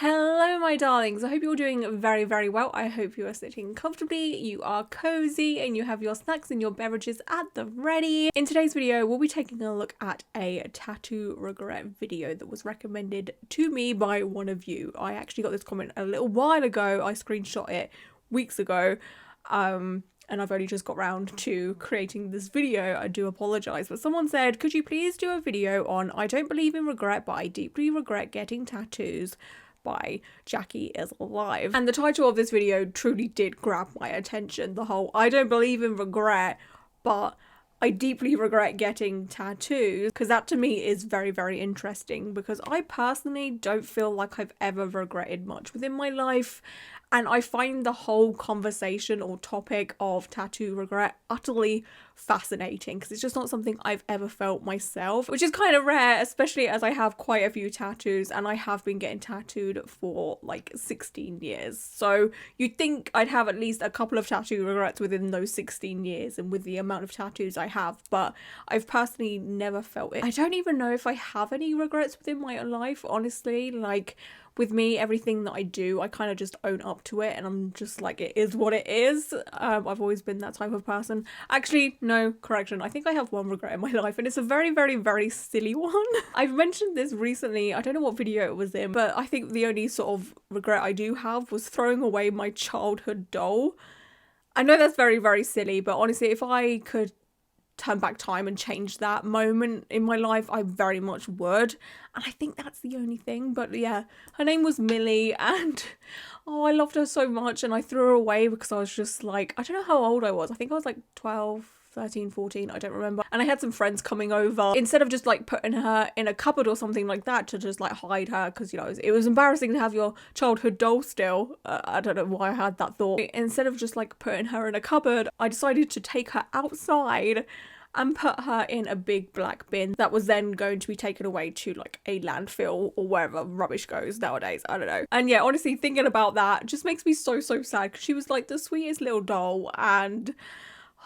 Hello my darlings, I hope you're doing very well. I hope you are sitting comfortably, you are cozy and you have your snacks and your beverages at the ready. In today's video we'll be taking a look at a tattoo regret video that was recommended to me by one of you. I actually got this comment a little while ago, I screenshot it weeks ago, and I've only just got round to creating this video. I do apologise, but someone said, could you please do a video on I don't believe in regret but I deeply regret getting tattoos by Jackie is Alive. And the title of this video truly did grab my attention. The whole I don't believe in regret but I deeply regret getting tattoos, because that to me is very interesting, because I personally don't feel like I've ever regretted much within my life, and I find the whole conversation or topic of tattoo regret utterly fascinating, because it's just not something I've ever felt myself, which is kind of rare, especially as I have quite a few tattoos and I have been getting tattooed for like 16 years. So you'd think I'd have at least a couple of tattoo regrets within those 16 years and with the amount of tattoos I have, but I've personally never felt it. I don't even know if I have any regrets within my life, honestly. Like, with me, everything that I do, I kind of just own up to it and I'm just like, it is what it is. I've always been that type of person. Actually, no, correction. I think I have one regret in my life and it's a very silly one. I've mentioned this recently. I don't know what video it was in, but I think the only sort of regret I do have was throwing away my childhood doll. I know that's very silly, but honestly, if I could turn back time and change that moment in my life, I very much would. And I think that's the only thing. But yeah, her name was Millie and oh, I loved her so much, and I threw her away because I was just like, I don't know how old I was. I think I was like 12, 13, 14, I don't remember. And I had some friends coming over. Instead of just like putting her in a cupboard or something like that to just like hide her, because you know it was embarrassing to have your childhood doll still. I don't know why I had that thought. Instead of just like putting her in a cupboard, I decided to take her outside and put her in a big black bin that was then going to be taken away to like a landfill or wherever rubbish goes nowadays. I don't know. And yeah, honestly, thinking about that just makes me so sad, because she was like the sweetest little doll. And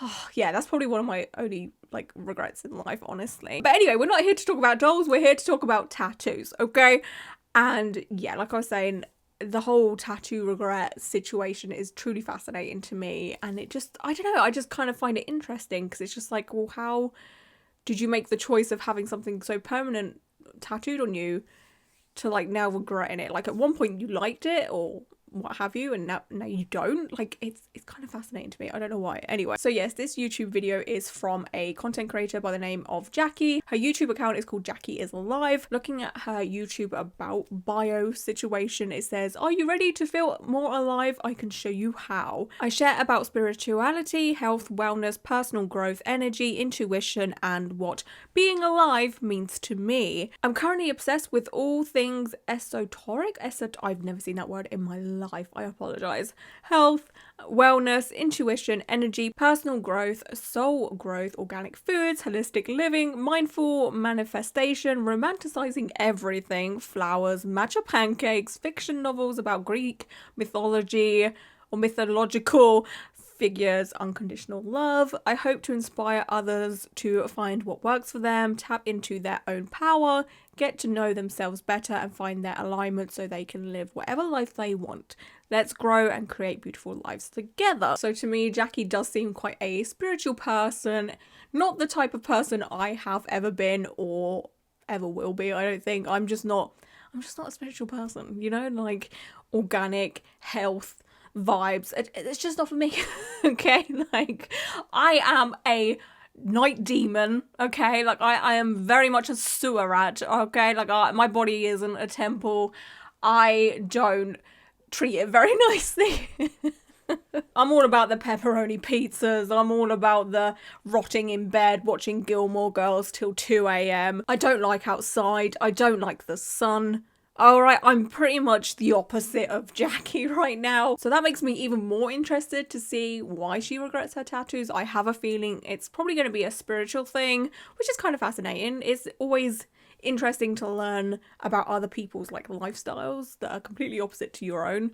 oh, yeah, that's probably one of my only like regrets in life, honestly. But anyway, we're not here to talk about dolls, we're here to talk about tattoos, okay? And yeah, like I was saying, the whole tattoo regret situation is truly fascinating to me, and it just, I don't know, I just kind of find it interesting, because it's just like, well, how did you make the choice of having something so permanent tattooed on you to like now regretting it? Like at one point you liked it or what have you, and now you don't. Like it's kind of fascinating to me. I don't know why. Anyway, so yes, this YouTube video is from a content creator by the name of Jackie. Her YouTube account is called Jackie is Alive. Looking at her YouTube about bio situation, it says, are you ready to feel more alive? I can show you how. I share about spirituality, health, wellness, personal growth, energy, intuition, and what being alive means to me. I'm currently obsessed with all things esoteric. I've never seen that word in my life. I apologize. Health, wellness, intuition, energy, personal growth, soul growth, organic foods, holistic living, mindful manifestation, romanticizing everything, flowers, matcha pancakes, fiction novels about Greek mythology or mythological figures, unconditional love. I hope to inspire others to find what works for them, tap into their own power, get to know themselves better, and find their alignment so they can live whatever life they want. Let's grow and create beautiful lives together. So to me, Jackie does seem quite a spiritual person, not the type of person I have ever been or ever will be. I don't think. I'm just not a spiritual person, you know, like organic health vibes. It's just not for me. Okay, like I am a night demon, okay, like I am very much a sewer rat, okay, like my body isn't a temple. I don't treat it very nicely. I'm all about the pepperoni pizzas. I'm all about the rotting in bed watching Gilmore Girls till 2 a.m. I don't like outside. I don't like the sun. Alright, I'm pretty much the opposite of Jackie right now. So that makes me even more interested to see why she regrets her tattoos. I have a feeling it's probably going to be a spiritual thing, which is kind of fascinating. It's always interesting to learn about other people's like lifestyles that are completely opposite to your own.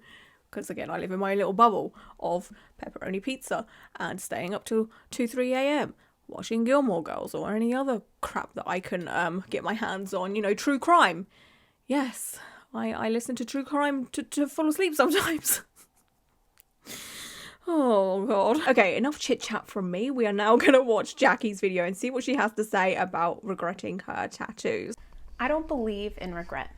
Because again, I live in my little bubble of pepperoni pizza and staying up till 2, 3 a.m. watching Gilmore Girls or any other crap that I can get my hands on, you know, true crime. Yes, I listen to true crime to fall asleep sometimes. Oh god. Okay, enough chit chat from me. We are now gonna watch Jackie's video and see what she has to say about regretting her tattoos. I don't believe in regret.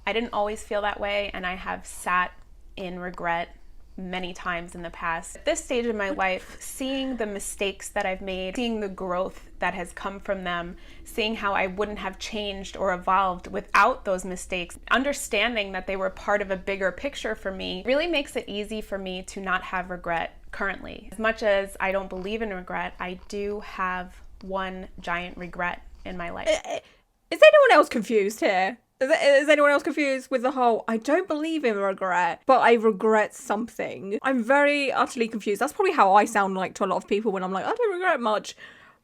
I didn't always feel that way, and I have sat in regret many times in the past. At this stage of my life, seeing the mistakes that I've made, seeing the growth that has come from them, seeing how I wouldn't have changed or evolved without those mistakes, understanding that they were part of a bigger picture for me, really makes it easy for me to not have regret currently. As much as I don't believe in regret, I do have one giant regret in my life. Is anyone else confused here? Is anyone else confused with the whole, I don't believe in regret, but I regret something? I'm very utterly confused. That's probably how I sound like to a lot of people when I'm like, I don't regret much.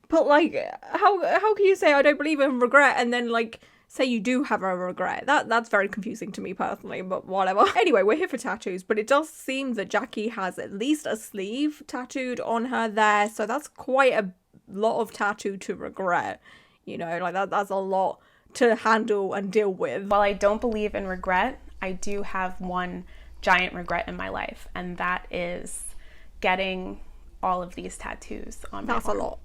But like, how can you say I don't believe in regret and then like say you do have a regret? That's very confusing to me personally, but whatever. Anyway, we're here for tattoos, but it does seem that Jackie has at least a sleeve tattooed on her there, so that's quite a lot of tattoo to regret. You know, like that's a lot to handle and deal with. While I don't believe in regret, I do have one giant regret in my life, and that is getting all of these tattoos on my arm. That's a lot.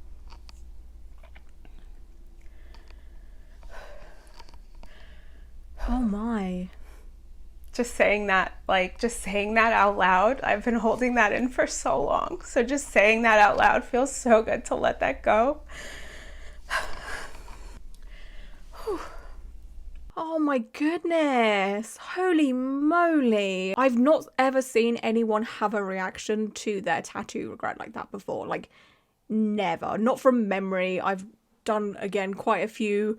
Oh my. Just saying that out loud, I've been holding that in for so long. So just saying that out loud feels so good to let that go. Oh my goodness. Holy moly. I've not ever seen anyone have a reaction to their tattoo regret like that before. Like, never. Not from memory. I've done, again, quite a few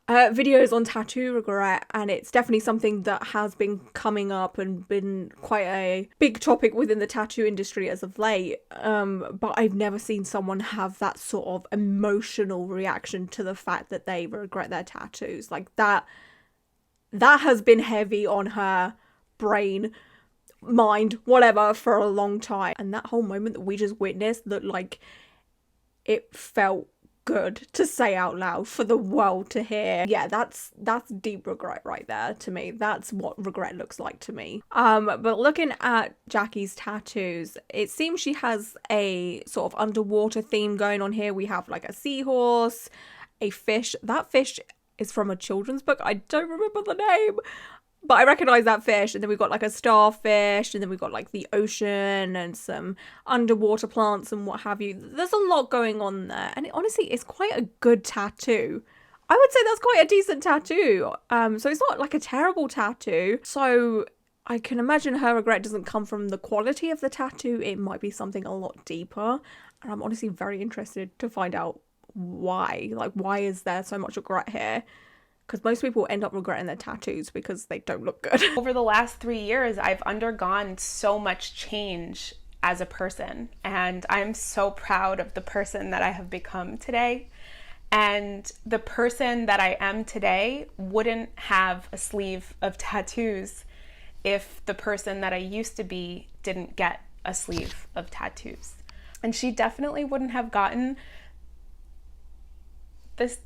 videos on tattoo regret, and it's definitely something that has been coming up and been quite a big topic within the tattoo industry as of late, but I've never seen someone have that sort of emotional reaction to the fact that they regret their tattoos. Like that has been heavy on her brain, mind, whatever, for a long time, and that whole moment that we just witnessed looked like it felt good to say out loud for the world to hear. Yeah, that's deep regret right there to me. That's what regret looks like to me. But looking at Jackie's tattoos, it seems she has a sort of underwater theme going on here. We have like a seahorse, a fish. That fish is from a children's book. I don't remember the name, but I recognize that fish. And then we've got like a starfish, and then we've got like the ocean and some underwater plants and what have you. There's a lot going on there, and honestly, it's quite a good tattoo. I would say that's quite a decent tattoo. So it's not like a terrible tattoo. So I can imagine her regret doesn't come from the quality of the tattoo. It might be something a lot deeper, and I'm honestly very interested to find out why. Like, why is there so much regret here? Because most people end up regretting their tattoos because they don't look good. Over the last 3 years, I've undergone so much change as a person, and I'm so proud of the person that I have become today. And the person that I am today wouldn't have a sleeve of tattoos if the person that I used to be didn't get a sleeve of tattoos. And she definitely wouldn't have gotten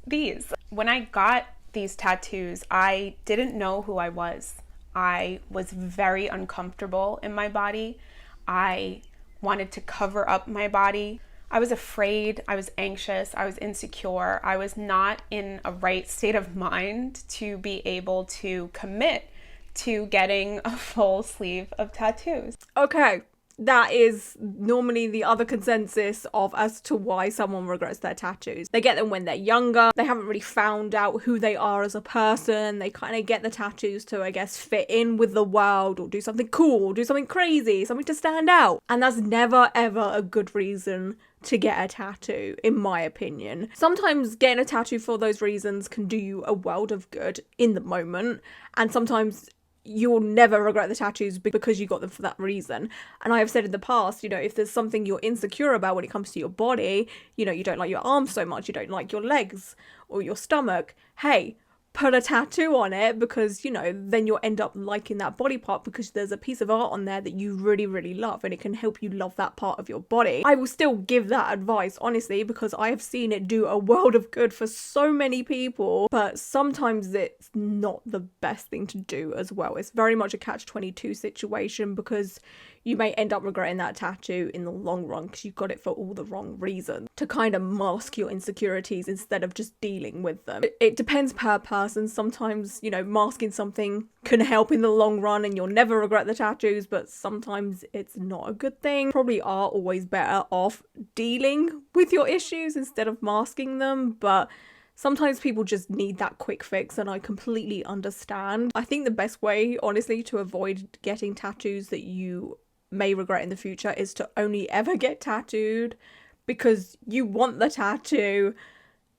these. When I got these tattoos, I didn't know who I was. I was very uncomfortable in my body. I wanted to cover up my body. I was afraid, I was anxious, I was insecure. I was not in a right state of mind to be able to commit to getting a full sleeve of tattoos. Okay. That is normally the other consensus of as to why someone regrets their tattoos. They get them when they're younger. They haven't really found out who they are as a person. They kind of get the tattoos to, I guess, fit in with the world or do something cool, do something crazy, something to stand out. And that's never, ever a good reason to get a tattoo, in my opinion. Sometimes getting a tattoo for those reasons can do you a world of good in the moment. And sometimes you'll never regret the tattoos because you got them for that reason. And I have said in the past, you know, if there's something you're insecure about when it comes to your body, you know, you don't like your arms so much, you don't like your legs or your stomach, hey, put a tattoo on it because, you know, then you'll end up liking that body part because there's a piece of art on there that you really, really love and it can help you love that part of your body. I will still give that advice, honestly, because I have seen it do a world of good for so many people, but sometimes it's not the best thing to do as well. It's very much a catch-22 situation because you may end up regretting that tattoo in the long run because you got it for all the wrong reasons, to kind of mask your insecurities instead of just dealing with them. It depends per person. Sometimes, you know, masking something can help in the long run and you'll never regret the tattoos, but sometimes it's not a good thing. Probably are always better off dealing with your issues instead of masking them, but sometimes people just need that quick fix, and I completely understand. I think the best way, honestly, to avoid getting tattoos that you may regret in the future is to only ever get tattooed because you want the tattoo,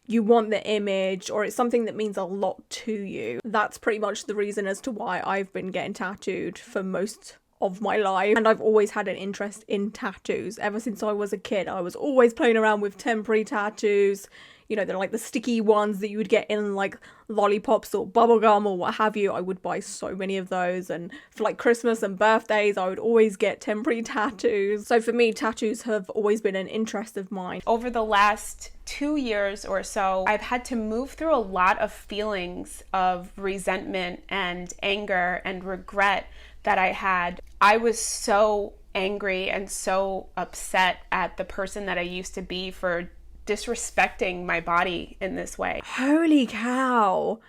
you want the image, or it's something that means a lot to you. That's pretty much the reason as to why I've been getting tattooed for most of my life, and I've always had an interest in tattoos ever since I was a kid. I was always playing around with temporary tattoos. You know, they're like the sticky ones that you would get in like lollipops or bubblegum or what have you. I would buy so many of those, and for like Christmas and birthdays I would always get temporary tattoos. So for me, tattoos have always been an interest of mine. Over the last 2 years or so, I've had to move through a lot of feelings of resentment and anger and regret that I had. I was so angry and so upset at the person that I used to be for disrespecting my body in this way. Holy cow.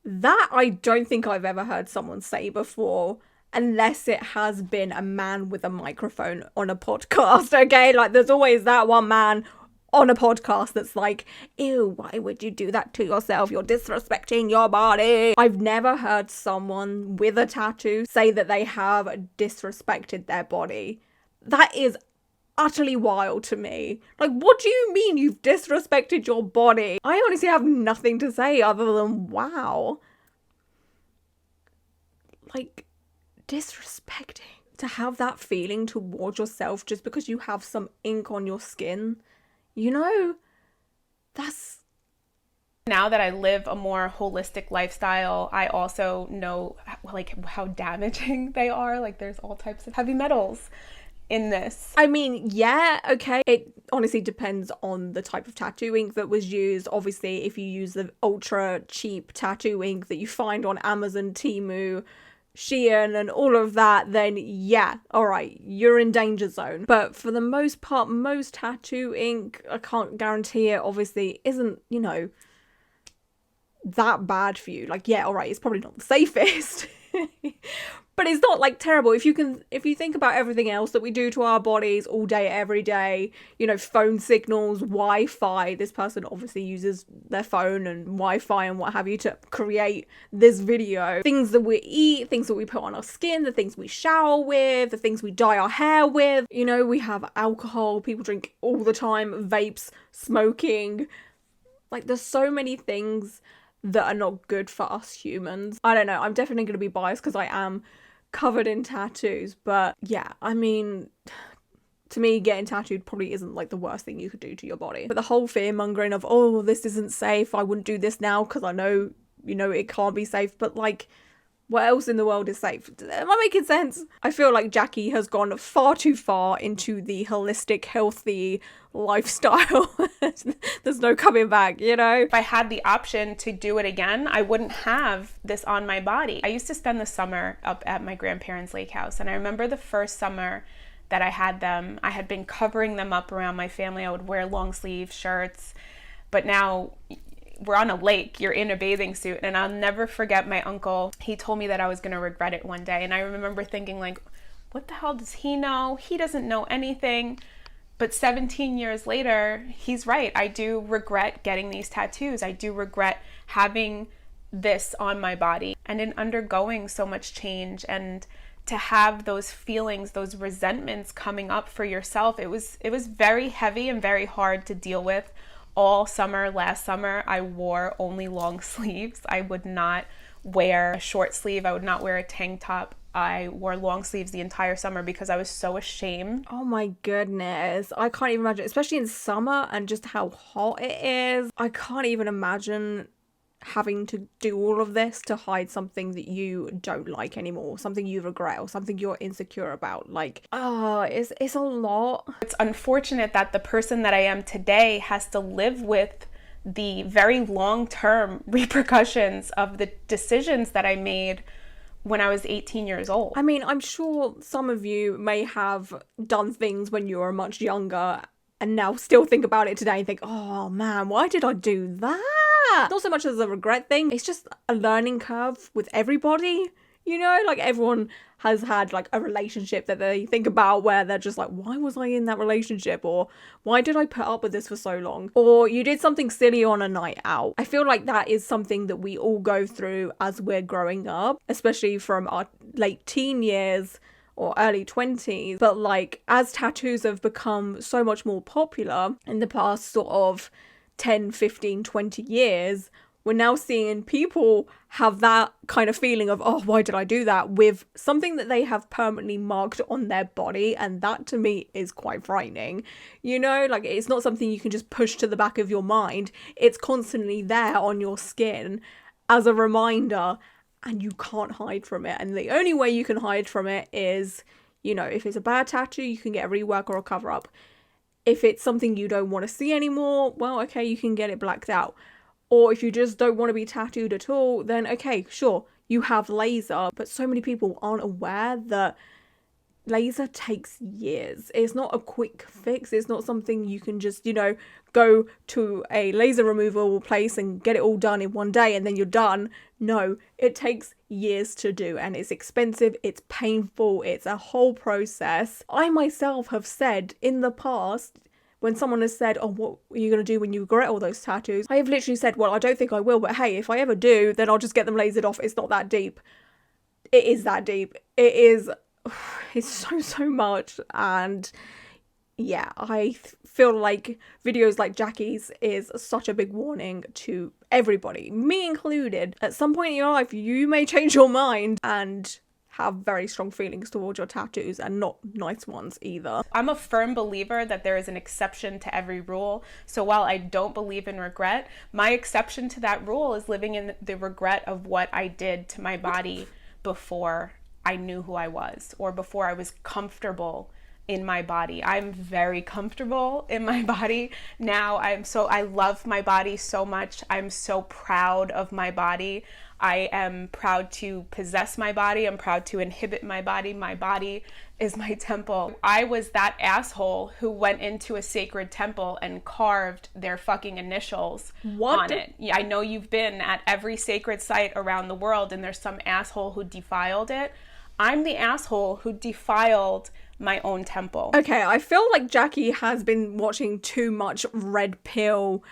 That I don't think I've ever heard someone say before, unless it has been a man with a microphone on a podcast, okay? Like, there's always that one man on a podcast that's like, ew, why would you do that to yourself? You're disrespecting your body. I've never heard someone with a tattoo say that they have disrespected their body. That is utterly wild to me. Like, what do you mean you've disrespected your body? I honestly have nothing to say other than wow. Like, disrespecting. To have that feeling towards yourself just because you have some ink on your skin, you know, that's... Now that I live a more holistic lifestyle, I also know like how damaging they are. Like, there's all types of heavy metals in this. I mean, yeah, okay. It honestly depends on the type of tattoo ink that was used. Obviously, if you use the ultra cheap tattoo ink that you find on Amazon, Temu, Shein and all of that, then yeah, all right, you're in danger zone. But for the most part, most tattoo ink, I can't guarantee it, obviously, isn't, you know, that bad for you. Like, yeah, all right, it's probably not the safest. But it's not like terrible. If you think about everything else that we do to our bodies all day, every day, you know, phone signals, Wi-Fi. This person obviously uses their phone and Wi-Fi and what have you to create this video. Things that we eat, things that we put on our skin, the things we shower with, the things we dye our hair with. You know, we have alcohol, people drink all the time, vapes, smoking. Like, there's so many things that are not good for us humans. I don't know, I'm definitely going to be biased because I am covered in tattoos, but yeah, I mean, to me, getting tattooed probably isn't like the worst thing you could do to your body. But the whole fear mongering of, oh, this isn't safe, I wouldn't do this now because I know, you know, it can't be safe, but like, what else in the world is safe? Am I making sense? I feel like Jackie has gone far too far into the holistic, healthy lifestyle. There's no coming back, you know? If I had the option to do it again, I wouldn't have this on my body. I used to spend the summer up at my grandparents' lake house, and I remember the first summer that I had them, I had been covering them up around my family. I would wear long sleeve shirts, but now we're on a lake, you're in a bathing suit, and I'll never forget my uncle. He told me that I was going to regret it one day, and I remember thinking, like, what the hell does he know? He doesn't know anything. But 17 years later, he's right. I do regret getting these tattoos. I do regret having this on my body and in undergoing so much change, and to have those feelings, those resentments coming up for yourself. It was very heavy and very hard to deal with. All summer, last summer, I wore only long sleeves. I would not wear a short sleeve. I would not wear a tank top. I wore long sleeves the entire summer because I was so ashamed. Oh my goodness. I can't even imagine, especially in summer and just how hot it is. I can't even imagine having to do all of this to hide something that you don't like anymore, something you regret or something you're insecure about. Like, it's a lot. It's unfortunate that the person that I am today has to live with the very long-term repercussions of the decisions that I made when I was 18 years old. I mean, I'm sure some of you may have done things when you were much younger and now still think about it today and think, oh man, why did I do that? Not so much as a regret thing, it's just a learning curve with everybody. You know, like everyone has had like a relationship that they think about where they're just like, why was I in that relationship? Or why did I put up with this for so long? Or you did something silly on a night out. I feel like that is something that we all go through as we're growing up, especially from our late teen years or early 20s. But like as tattoos have become so much more popular in the past sort of 10, 15, 20 years, we're now seeing people have that kind of feeling of, oh, why did I do that? With something that they have permanently marked on their body. And that to me is quite frightening. You know, like it's not something you can just push to the back of your mind. It's constantly there on your skin as a reminder and you can't hide from it. And the only way you can hide from it is, you know, if it's a bad tattoo, you can get a rework or a cover up. If it's something you don't want to see anymore, well, okay, you can get it blacked out. Or if you just don't want to be tattooed at all, then okay, sure, you have laser. But so many people aren't aware that laser takes years. It's not a quick fix. It's not something you can just, you know, go to a laser removal place and get it all done in one day and then you're done. No, it takes years to do and it's expensive, it's painful, it's a whole process. I myself have said in the past, when someone has said, oh, what are you going to do when you regret all those tattoos? I have literally said, well, I don't think I will, but hey, if I ever do, then I'll just get them lasered off. It's not that deep. It is that deep. It is, it's so much. And yeah, I feel like videos like Jackie's is such a big warning to everybody, me included. At some point in your life, you may change your mind and have very strong feelings towards your tattoos, and not nice ones either. I'm a firm believer that there is an exception to every rule. So while I don't believe in regret, my exception to that rule is living in the regret of what I did to my body before I knew who I was, or before I was comfortable in my body. I'm very comfortable in my body now. I love my body so much. I'm so proud of my body. I am proud to possess my body. I'm proud to inhabit my body. My body is my temple. I was that asshole who went into a sacred temple and carved their fucking initials on it. Yeah, I know you've been at every sacred site around the world and there's some asshole who defiled it. I'm the asshole who defiled my own temple. Okay, I feel like Jackie has been watching too much Red Pill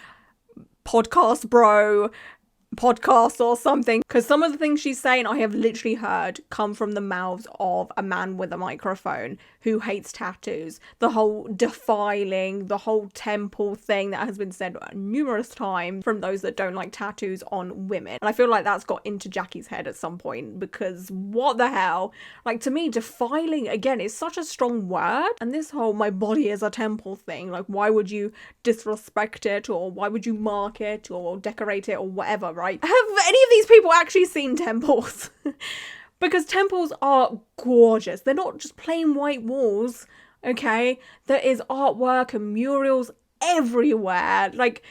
podcast or something, because some of the things she's saying I have literally heard come from the mouths of a man with a microphone who hates tattoos. The whole defiling, the whole temple thing that has been said numerous times from those that don't like tattoos on women. And I feel like that's got into Jackie's head at some point, because what the hell? Like, to me, defiling, again, is such a strong word. And this whole my body is a temple thing, like, why would you disrespect it, or why would you mark it or decorate it or whatever, right? Have any of these people actually seen temples? Because temples are gorgeous. They're not just plain white walls, okay? There is artwork and murals everywhere. Like,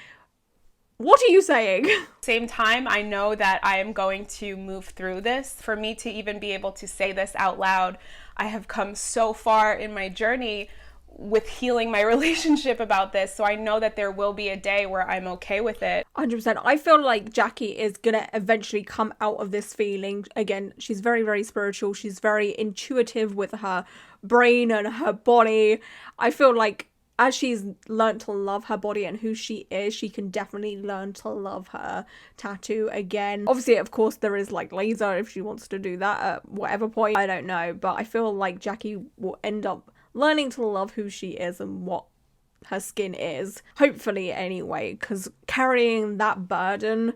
what are you saying? Same time, I know that I am going to move through this. For me to even be able to say this out loud, I have come so far in my journey with healing my relationship about this. So I know that there will be a day where I'm okay with it. 100%. I feel like Jackie is gonna eventually come out of this feeling. Again, she's very, very spiritual. She's very intuitive with her brain and her body. I feel like as she's learned to love her body and who she is, she can definitely learn to love her tattoo again. Obviously, of course, there is like laser if she wants to do that at whatever point. I don't know, but I feel like Jackie will end up learning to love who she is and what her skin is. Hopefully, anyway, because carrying that burden,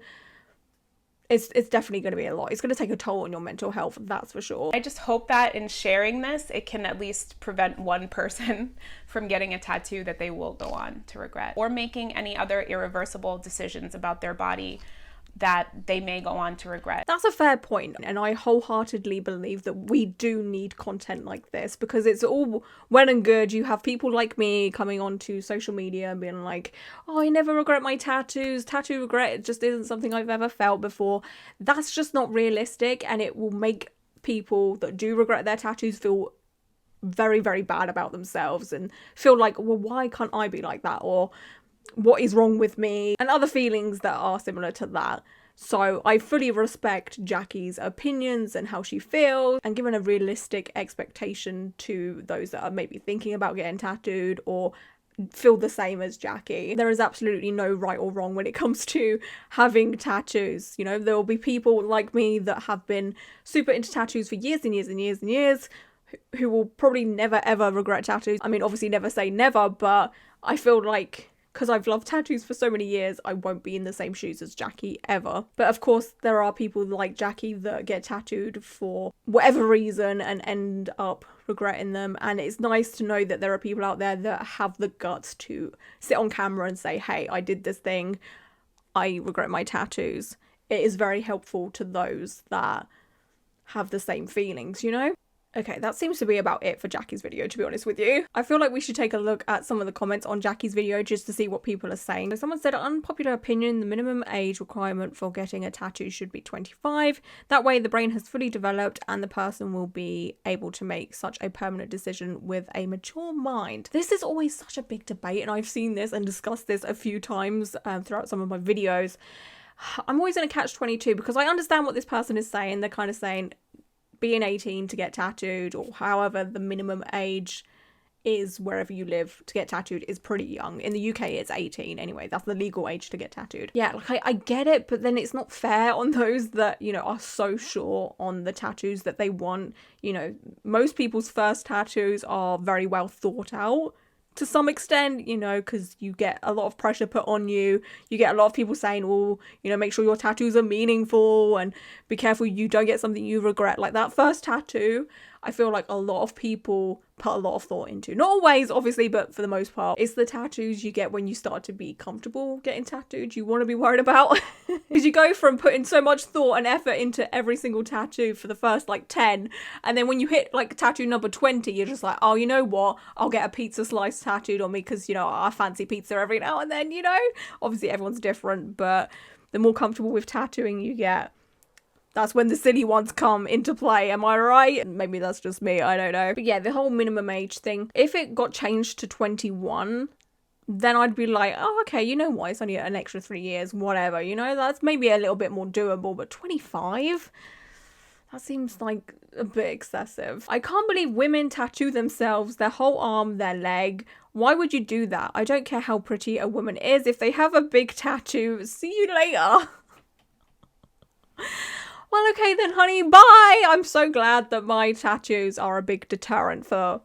it's definitely going to be a lot. It's going to take a toll on your mental health, that's for sure. I just hope that in sharing this, it can at least prevent one person from getting a tattoo that they will go on to regret, or making any other irreversible decisions about their body that they may go on to regret. That's a fair point, and I wholeheartedly believe that we do need content like this, because it's all well and good. You have people like me coming onto social media and being like, oh, I never regret my tattoos. Tattoo regret just isn't something I've ever felt before. That's just not realistic, and it will make people that do regret their tattoos feel very, very bad about themselves and feel like, well, why can't I be like that? Or what is wrong with me? And other feelings that are similar to that. So I fully respect Jackie's opinions and how she feels, and given a realistic expectation to those that are maybe thinking about getting tattooed or feel the same as Jackie. There is absolutely no right or wrong when it comes to having tattoos. You know, there will be people like me that have been super into tattoos for years and years and years and years, who will probably never ever regret tattoos. I mean, obviously never say never, but I feel like because I've loved tattoos for so many years, I won't be in the same shoes as Jackie ever. But of course, there are people like Jackie that get tattooed for whatever reason and end up regretting them. And it's nice to know that there are people out there that have the guts to sit on camera and say, hey, I did this thing, I regret my tattoos. It is very helpful to those that have the same feelings, you know? Okay, that seems to be about it for Jackie's video, to be honest with you. I feel like we should take a look at some of the comments on Jackie's video just to see what people are saying. So someone said, unpopular opinion, the minimum age requirement for getting a tattoo should be 25. That way the brain has fully developed and the person will be able to make such a permanent decision with a mature mind. This is always such a big debate, and I've seen this and discussed this a few times throughout some of my videos. I'm always in a catch-22 because I understand what this person is saying. They're kind of saying, being 18 to get tattooed, or however the minimum age is wherever you live to get tattooed, is pretty young. In the UK it's 18 anyway, that's the legal age to get tattooed. Yeah, like I get it, but then it's not fair on those that, you know, are so sure on the tattoos that they want. You know, most people's first tattoos are very well thought out to some extent, you know, because you get a lot of pressure put on you. You get a lot of people saying, oh, you know, make sure your tattoos are meaningful and be careful you don't get something you regret. Like that first tattoo, I feel like a lot of people put a lot of thought into. Not always, obviously, but for the most part. It's the tattoos you get when you start to be comfortable getting tattooed you want to be worried about. Because you go from putting so much thought and effort into every single tattoo for the first like 10, and then when you hit like tattoo number 20, you're just like, oh, you know what? I'll get a pizza slice tattooed on me because, you know, I fancy pizza every now and then, you know? Obviously, everyone's different, but the more comfortable with tattooing you get, that's when the silly ones come into play, am I right? Maybe that's just me, I don't know. But yeah, the whole minimum age thing, if it got changed to 21, then I'd be like, oh, okay, you know what? It's only an extra 3 years, whatever, you know? That's maybe a little bit more doable, but 25? That seems like a bit excessive. I can't believe women tattoo themselves, their whole arm, their leg. Why would you do that? I don't care how pretty a woman is. If they have a big tattoo, see you later. Well, okay then, honey, bye! I'm so glad that my tattoos are a big deterrent for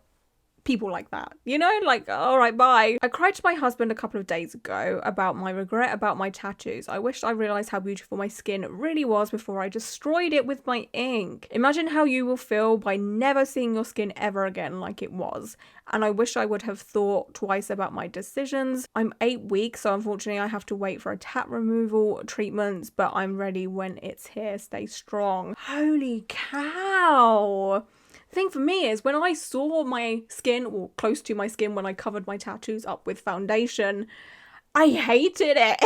people like that, you know, like, all right, bye. I cried to my husband a couple of days ago about my regret about my tattoos. I wished I realized how beautiful my skin really was before I destroyed it with my ink. Imagine how you will feel by never seeing your skin ever again like it was. And I wish I would have thought twice about my decisions. I'm 8 weeks, so unfortunately I have to wait for a tat removal treatments, but I'm ready when it's here. Stay strong. Holy cow. The thing for me is when I saw my skin, or close to my skin, when I covered my tattoos up with foundation, I hated it.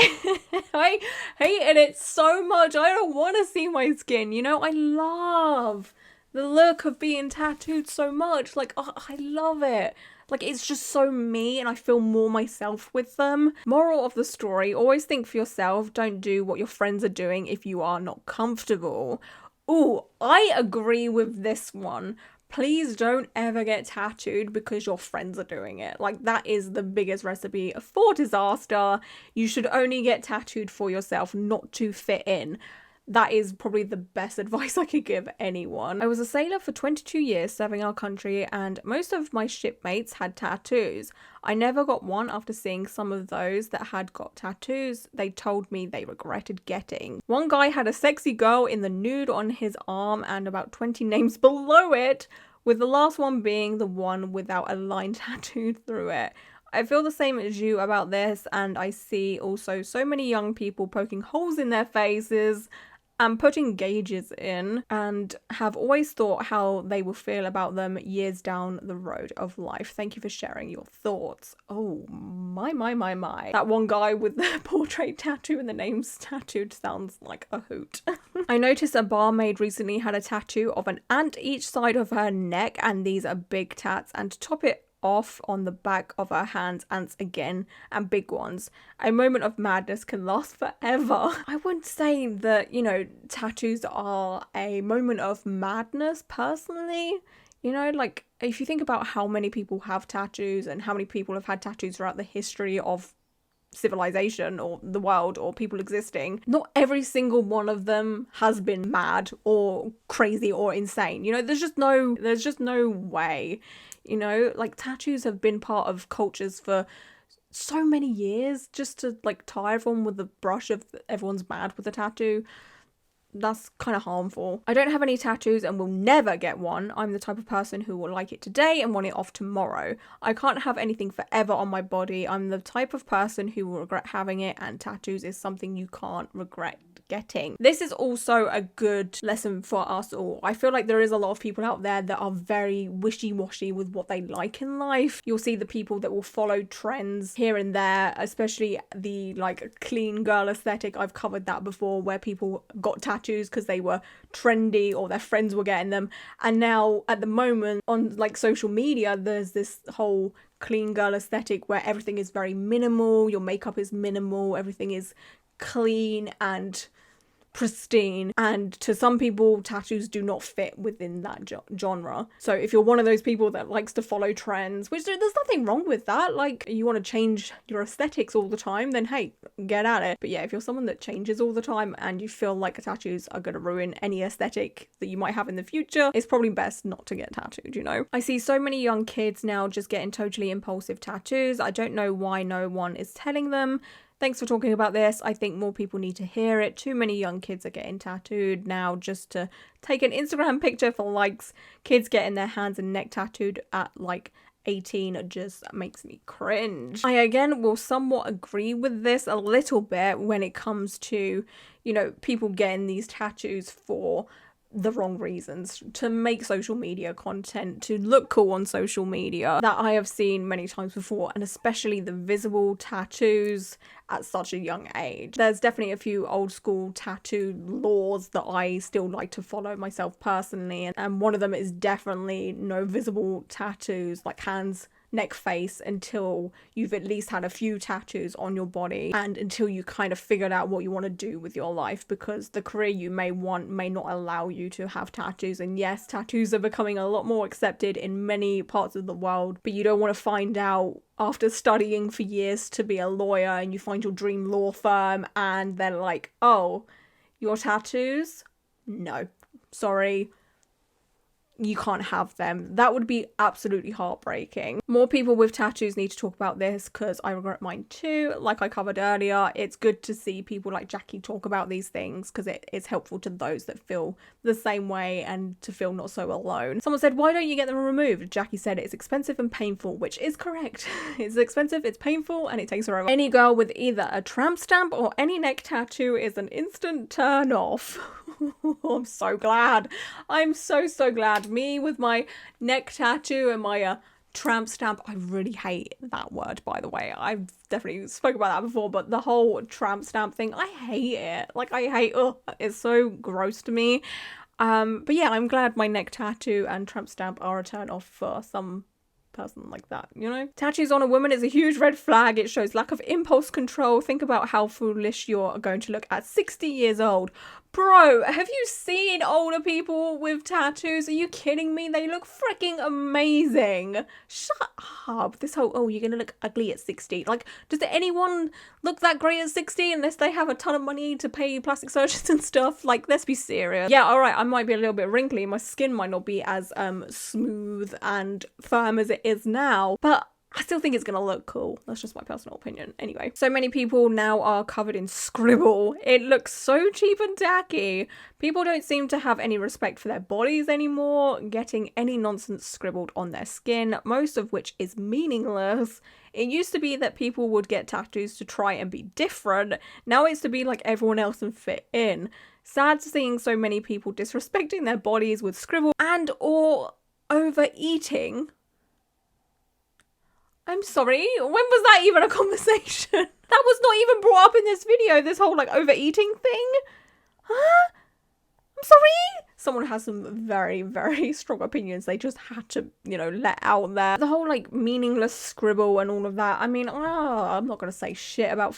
I hated it so much. I don't want to see my skin, you know? I love the look of being tattooed so much. Like, oh, I love it. Like, it's just so me and I feel more myself with them. Moral of the story, always think for yourself. Don't do what your friends are doing if you are not comfortable. Ooh, I agree with this one. Please don't ever get tattooed because your friends are doing it. Like, that is the biggest recipe for disaster. You should only get tattooed for yourself, not to fit in. That is probably the best advice I could give anyone. I was a sailor for 22 years serving our country, and most of my shipmates had tattoos. I never got one after seeing some of those that had got tattoos they told me they regretted getting. One guy had a sexy girl in the nude on his arm and about 20 names below it, with the last one being the one without a line tattooed through it. I feel the same as you about this, and I see also so many young people poking holes in their faces and putting gauges in, and have always thought how they will feel about them years down the road of life. Thank you for sharing your thoughts. Oh my. That one guy with the portrait tattoo and the names tattooed sounds like a hoot. I noticed a barmaid recently had a tattoo of an ant each side of her neck, and these are big tats, and to top it off on the back of her hands, ants again, and big ones. A moment of madness can last forever. I wouldn't say that, you know, tattoos are a moment of madness personally. You know, like, if you think about how many people have tattoos and how many people have had tattoos throughout the history of civilization or the world or people existing, not every single one of them has been mad or crazy or insane. You know, there's just no way. You know, like, tattoos have been part of cultures for so many years, just to like tie everyone with the brush of everyone's mad with a tattoo. That's kind of harmful. I don't have any tattoos and will never get one. I'm the type of person who will like it today and want it off tomorrow. I can't have anything forever on my body. I'm the type of person who will regret having it, and tattoos is something you can't regret getting. This is also a good lesson for us all. I feel like there is a lot of people out there that are very wishy-washy with what they like in life. You'll see the people that will follow trends here and there, especially the like clean girl aesthetic. I've covered that before, where people got tattoos because they were trendy or their friends were getting them, and now at the moment on like social media there's this whole clean girl aesthetic where everything is very minimal, your makeup is minimal, everything is clean and pristine, and to some people tattoos do not fit within that genre. So if you're one of those people that likes to follow trends, which there's nothing wrong with that, like, you want to change your aesthetics all the time, then hey, get at it. But yeah, if you're someone that changes all the time and you feel like tattoos are going to ruin any aesthetic that you might have in the future, it's probably best not to get tattooed, you know? I see so many young kids now just getting totally impulsive tattoos. I don't know why no one is telling them. Thanks for talking about this. I think more people need to hear it. Too many young kids are getting tattooed now just to take an Instagram picture for likes. Kids getting their hands and neck tattooed at like 18 just makes me cringe. I again will somewhat agree with this a little bit when it comes to, you know, people getting these tattoos for the wrong reasons, to make social media content, to look cool on social media, that I have seen many times before, and especially the visible tattoos at such a young age. There's definitely a few old school tattoo laws that I still like to follow myself personally, and one of them is definitely no visible tattoos, like hands, neck, face, until you've at least had a few tattoos on your body and until you kind of figured out what you want to do with your life, because the career you may want may not allow you to have tattoos. And yes, tattoos are becoming a lot more accepted in many parts of the world, but you don't want to find out after studying for years to be a lawyer and you find your dream law firm and they're like, oh, your tattoos? No, sorry, you can't have them. That would be absolutely heartbreaking. More people with tattoos need to talk about this, because I regret mine too. Like I covered earlier, it's good to see people like Jackie talk about these things, because it is helpful to those that feel the same way and to feel not so alone. Someone said, why don't you get them removed? Jackie said it's expensive and painful, which is correct. It's expensive, it's painful, and it takes forever. Any girl with either a tramp stamp or any neck tattoo is an instant turn off. I'm so glad. I'm so glad. Me with my neck tattoo and my tramp stamp. I really hate that word, by the way. I've definitely spoke about that before, but the whole tramp stamp thing, I hate it. Like, I hate, it's so gross to me. But yeah, I'm glad my neck tattoo and tramp stamp are a turn off for some person like that, you know? Tattoos on a woman is a huge red flag. It shows lack of impulse control. Think about how foolish you're going to look at 60 years old. Bro, have you seen older people with tattoos? Are you kidding me? They look freaking amazing. Shut up. This whole, oh, you're gonna look ugly at 60. Like, does anyone look that great at 60 unless they have a ton of money to pay plastic surgeons and stuff? Like, let's be serious. Yeah, alright, I might be a little bit wrinkly. My skin might not be as smooth and firm as it is now, but I still think it's gonna look cool. That's just my personal opinion. Anyway, so many people now are covered in scribble. It looks so cheap and tacky. People don't seem to have any respect for their bodies anymore, getting any nonsense scribbled on their skin, most of which is meaningless. It used to be that people would get tattoos to try and be different. Now it's to be like everyone else and fit in. Sad seeing so many people disrespecting their bodies with scribble and or overeating. I'm sorry, when was that even a conversation? That was not even brought up in this video, this whole like overeating thing. Huh? I'm sorry? Someone has some very, very strong opinions they just had to, you know, let out there. The whole like meaningless scribble and all of that. I mean, I'm not gonna say shit about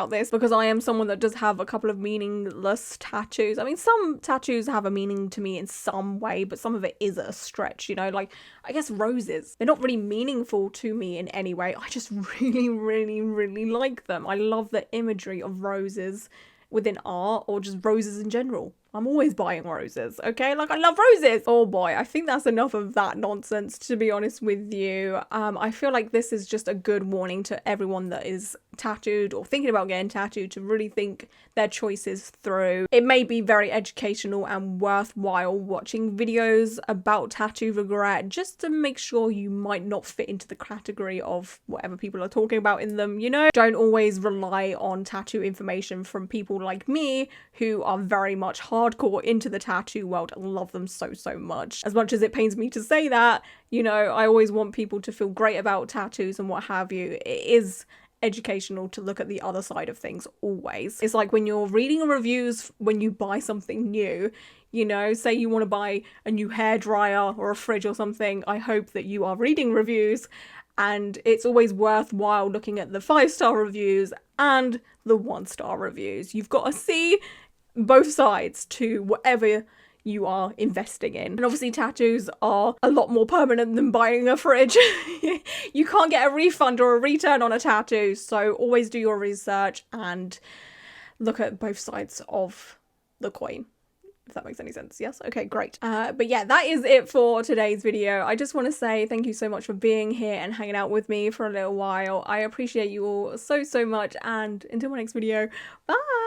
this because I am someone that does have a couple of meaningless tattoos. I mean, some tattoos have a meaning to me in some way, but some of it is a stretch, you know, like I guess roses. They're not really meaningful to me in any way. I just really, really, really like them. I love the imagery of roses within art or just roses in general. I'm always buying roses, okay? Like, I love roses. Oh boy, I think that's enough of that nonsense, to be honest with you. I feel like this is just a good warning to everyone that is tattooed or thinking about getting tattooed to really think their choices through. It may be very educational and worthwhile watching videos about tattoo regret just to make sure you might not fit into the category of whatever people are talking about in them, you know? Don't always rely on tattoo information from people like me who are very much hardcore into the tattoo world and love them so much. As much as it pains me to say that, you know, I always want people to feel great about tattoos and what have you. It is educational to look at the other side of things always. It's like when you're reading reviews when you buy something new, you know, say you want to buy a new hairdryer or a fridge or something, I hope that you are reading reviews, and it's always worthwhile looking at the 5-star reviews and the 1-star reviews. You've got to see both sides to whatever you are investing in. And obviously tattoos are a lot more permanent than buying a fridge. You can't get a refund or a return on a tattoo, so always do your research and look at both sides of the coin, if that makes any sense. Yes? Okay, great. But yeah, that is it for today's video. I just want to say thank you so much for being here and hanging out with me for a little while. I appreciate you all so much, and until my next video, bye!